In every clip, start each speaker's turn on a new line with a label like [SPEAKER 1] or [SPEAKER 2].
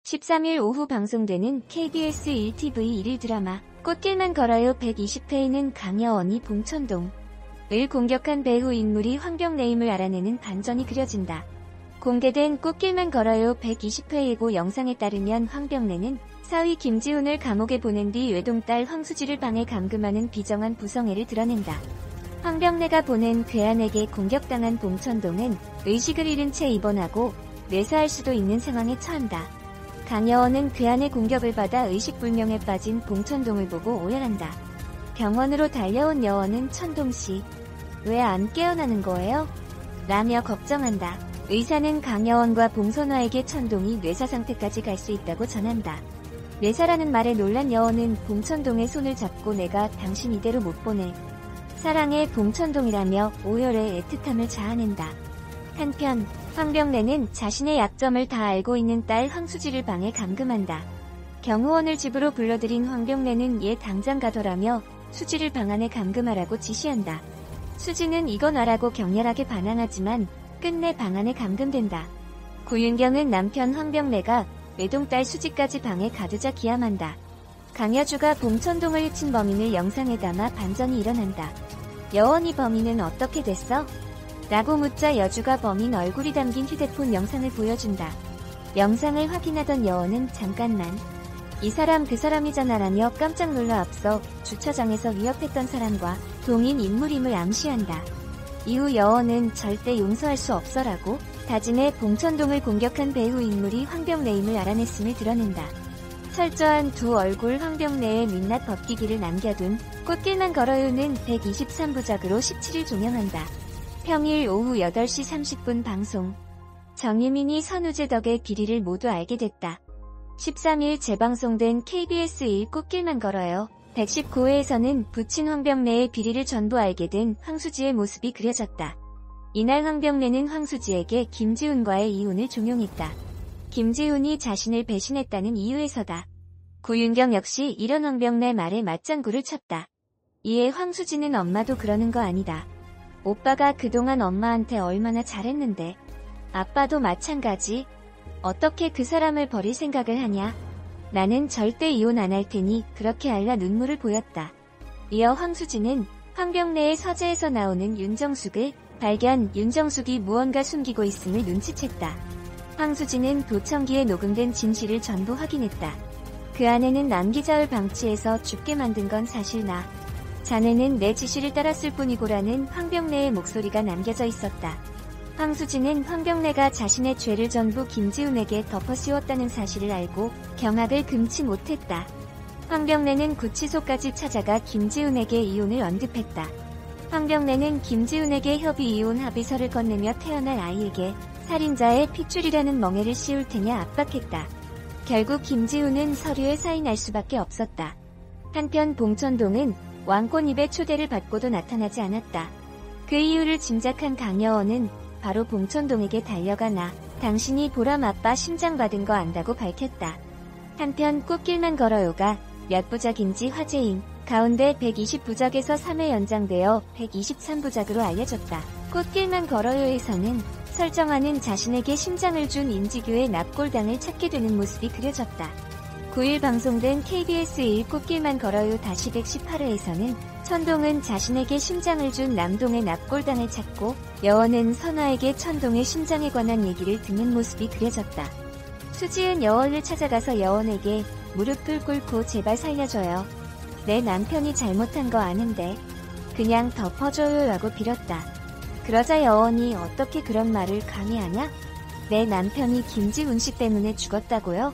[SPEAKER 1] 13일 오후 방송되는 KBS 1TV 1일 드라마 꽃길만 걸어요 120회에는 강여원이 봉천동을 공격한 배후 인물이 황병래임을 알아내는 반전이 그려진다. 공개된 꽃길만 걸어요 120회 예고 영상에 따르면 황병래는 사위 김지훈을 감옥에 보낸 뒤 외동딸 황수지를 방에 감금하는 비정한 부성애를 드러낸다. 황병래가 보낸 괴한에게 공격당한 봉천동은 의식을 잃은 채 입원하고 뇌사할 수도 있는 상황에 처한다. 강여원은 괴한의 공격을 받아 의식불명에 빠진 봉천동을 보고 오열한다. 병원으로 달려온 여원은 천동씨, 왜 안 깨어나는 거예요? 라며 걱정한다. 의사는 강여원과 봉선화에게 천동이 뇌사 상태까지 갈 수 있다고 전한다. 뇌사라는 말에 놀란 여원은 봉천동의 손을 잡고 내가 당신 이대로 못 보내. 사랑해 봉천동이라며 오열에 애틋함을 자아낸다. 한편 황병래는 자신의 약점을 다 알고 있는 딸 황수지를 방에 감금한다. 경호원을 집으로 불러들인 황병래는 얘 당장 가더라며 수지를 방 안에 감금하라고 지시한다. 수지는 이건 아라고 격렬하게 반항하지만 끝내 방 안에 감금된다. 구윤경은 남편 황병래가 외동딸 수지까지 방에 가두자 기함한다. 강여주가 봉천동을 해친 범인을 영상에 담아 반전이 일어난다. 여원이 범인은 어떻게 됐어? 라고 묻자 여주가 범인 얼굴이 담긴 휴대폰 영상을 보여준다. 영상을 확인하던 여원은 잠깐만, 이 사람 그 사람이잖아 라며 깜짝 놀라 앞서 주차장에서 위협했던 사람과 동인 인물임을 암시한다. 이후 여원은 절대 용서할 수 없어라고 다짐해 봉천동을 공격한 배후 인물이 황병래임을 알아냈음을 드러낸다. 철저한 두 얼굴 황병래의 민낯 벗기기를 남겨둔 꽃길만 걸어요는 123부작으로 17일 종영한다. 평일 오후 8시 30분 방송. 정유민이 선우재 덕의 비리를 모두 알게 됐다. 13일 재방송된 KBS 1 꽃길만 걸어요 119회에서는 부친 황병래의 비리를 전부 알게 된 황수지의 모습이 그려졌다. 이날 황병래는 황수지에게 김지훈과의 이혼을 종용했다. 김지훈이 자신을 배신했다는 이유에서다. 구윤경 역시 이런 황병래 말에 맞장구를 쳤다. 이에 황수지는 엄마도 그러는 거 아니다. 오빠가 그동안 엄마한테 얼마나 잘했는데. 아빠도 마찬가지. 어떻게 그 사람을 버릴 생각을 하냐. 나는 절대 이혼 안 할 테니 그렇게 알라 눈물을 보였다. 이어 황수지는 황병래의 서재에서 나오는 윤정숙을 발견, 윤정숙이 무언가 숨기고 있음을 눈치챘다. 황수지는 도청기에 녹음된 진실을 전부 확인했다. 그 안에는 남기자을 방치해서 죽게 만든 건 사실 나. 자네는 내 지시를 따랐을 뿐이고라는 황병래의 목소리가 남겨져 있었다. 황수지는 황병래가 자신의 죄를 전부 김지훈에게 덮어씌웠다는 사실을 알고 경악을 금치 못했다. 황병래는 구치소까지 찾아가 김지훈에게 이혼을 언급했다. 황병래는 김지훈에게 협의 이혼 합의서를 건네며 태어날 아이에게 살인자의 핏줄이라는 멍해를 씌울 테냐 압박했다. 결국 김지훈은 서류에 사인할 수밖에 없었다. 한편 봉천동은 왕꽃잎의 초대를 받고도 나타나지 않았다. 그 이유를 짐작한 강여원은 바로 봉천동에게 달려가 나 당신이 보람 아빠 심장 받은 거 안다고 밝혔다. 한편 꽃길만 걸어요가 몇 부작인지 화제인 가운데 120부작에서 3회 연장되어 123부작으로 알려졌다. 꽃길만 걸어요에서는 설정아는 자신에게 심장을 준 인지규의 납골당을 찾게 되는 모습이 그려졌다. 9일 방송된 KBS 1 꽃길만 걸어요 다시 118회에서는 천동은 자신에게 심장을 준 남동의 납골당을 찾고 여원은 선화에게 천동의 심장에 관한 얘기를 듣는 모습이 그려졌다. 수지은 여원을 찾아가서 여원에게 무릎을 꿇고 제발 살려줘요. 내 남편이 잘못한 거 아는데 그냥 덮어줘요 라고 빌었다. 그러자 여원이 어떻게 그런 말을 감히 하냐? 내 남편이 김지훈 씨 때문에 죽었다고요?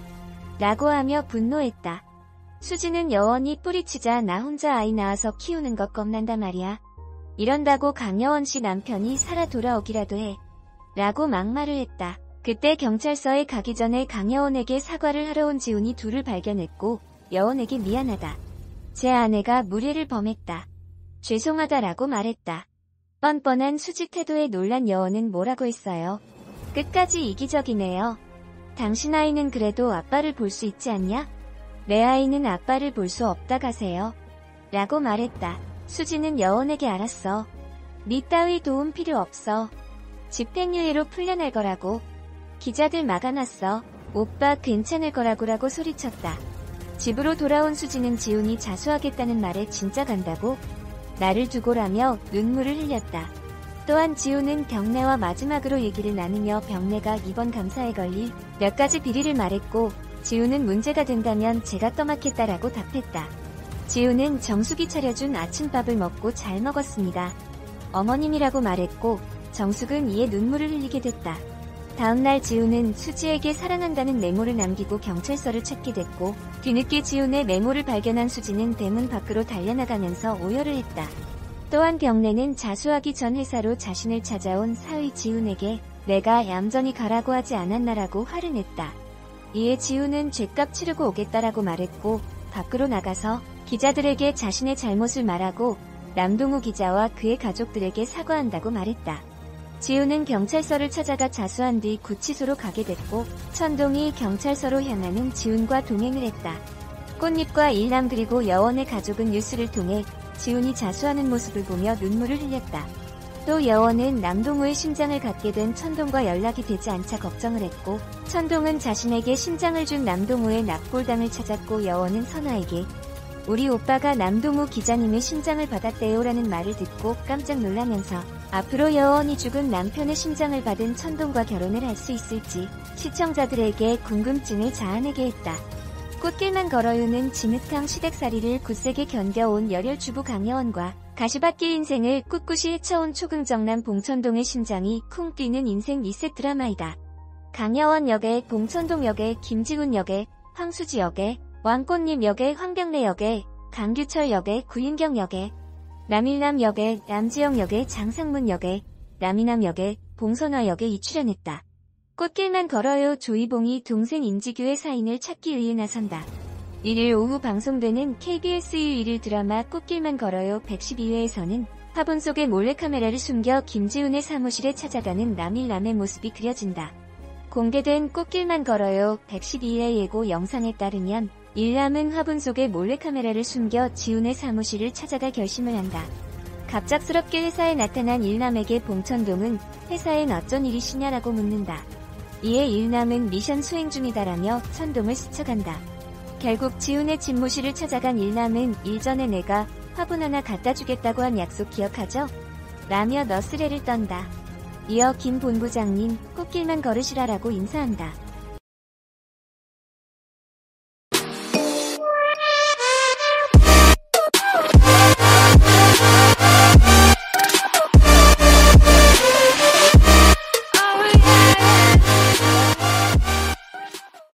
[SPEAKER 1] 라고 하며 분노했다. 수지는 여원이 뿌리치자 나 혼자 아이 낳아서 키우는 것 겁난다 말이야. 이런다고 강여원 씨 남편이 살아 돌아오기라도 해. 라고 막말을 했다. 그때 경찰서에 가기 전에 강여원에게 사과를 하러 온 지훈이 둘을 발견했고 여원에게 미안하다. 제 아내가 무례를 범했다. 죄송하다라고 말했다. 뻔뻔한 수지 태도에 놀란 여원은 뭐라고 했어요. 끝까지 이기적이네요. 당신 아이는 그래도 아빠를 볼 수 있지 않냐? 내 아이는 아빠를 볼 수 없다 가세요. 라고 말했다. 수지는 여원에게 알았어. 니 따위 도움 필요 없어. 집행유예로 풀려날 거라고. 기자들 막아놨어. 오빠 괜찮을 거라고 소리쳤다. 집으로 돌아온 수지는 지훈이 자수하겠다는 말에 진짜 간다고? 나를 두고라며 눈물을 흘렸다. 또한 지훈은 병내와 마지막으로 얘기를 나누며 병내가 이번 감사에 걸릴 몇 가지 비리를 말했고, 지훈은 문제가 된다면 제가 떠맡겠다라고 답했다. 지훈은 정숙이 차려준 아침밥을 먹고 잘 먹었습니다. 어머님이라고 말했고, 정숙은 이에 눈물을 흘리게 됐다. 다음날 지훈은 수지에게 사랑한다는 메모를 남기고 경찰서를 찾게 됐고, 뒤늦게 지훈의 메모를 발견한 수지는 대문 밖으로 달려나가면서 오열을 했다. 또한 병내는 자수하기 전 회사로 자신을 찾아온 사위 지훈에게 내가 얌전히 가라고 하지 않았나라고 화를 냈다. 이에 지훈은 죗값 치르고 오겠다라고 말했고, 밖으로 나가서 기자들에게 자신의 잘못을 말하고 남동우 기자와 그의 가족들에게 사과한다고 말했다. 지훈은 경찰서를 찾아가 자수한 뒤 구치소로 가게 됐고, 천동이 경찰서로 향하는 지훈과 동행을 했다. 꽃잎과 일남 그리고 여원의 가족은 뉴스를 통해 지훈이 자수하는 모습을 보며 눈물을 흘렸다. 또 여원은 남동우의 심장을 갖게 된 천동과 연락이 되지 않자 걱정을 했고, 천동은 자신에게 심장을 준 남동우의 납골당을 찾았고, 여원은 선아에게 우리 오빠가 남동우 기자님의 심장을 받았대요라는 말을 듣고 깜짝 놀라면서 앞으로 여원이 죽은 남편의 심장을 받은 천동과 결혼을 할 수 있을지 시청자들에게 궁금증을 자아내게 했다. 꽃길만 걸어요는 진흙탕 시댁살이를 굳세게 견뎌온 열혈 주부 강여원과 가시밭길 인생을 꿋꿋이 헤쳐온 초긍정남 봉천동의 심장이 쿵 뛰는 인생 리셋 드라마이다. 강여원 역에 봉천동 역에 김지훈 역에 황수지 역에 왕꽃님 역에 황병래 역에 강규철 역에 구윤경 역에 남일남 역에 남지영 역에 장상문 역에 남이남 역에 봉선화 역에 출연했다. 꽃길만 걸어요. 조이봉이 동생 임지규의 사인을 찾기 위해 나선다. 1일 오후 방송되는 KBS 1일 드라마 꽃길만 걸어요 112회에서는 화분 속에 몰래카메라를 숨겨 김지훈의 사무실에 찾아가는 남일남의 모습이 그려진다. 공개된 꽃길만 걸어요 112회 예고 영상에 따르면 일남은 화분 속에 몰래카메라를 숨겨 지훈의 사무실을 찾아갈 결심을 한다. 갑작스럽게 회사에 나타난 일남에게 봉천동은 회사엔 어쩐 일이시냐라고 묻는다. 이에 일남은 미션 수행 중이다라며 천동을 스쳐간다. 결국 지훈의 집무실을 찾아간 일남은 일전에 내가 화분 하나 갖다 주겠다고 한 약속 기억하죠? 라며 너스레를 떤다. 이어 김 본부장님 꽃길만 걸으시라라고 인사한다.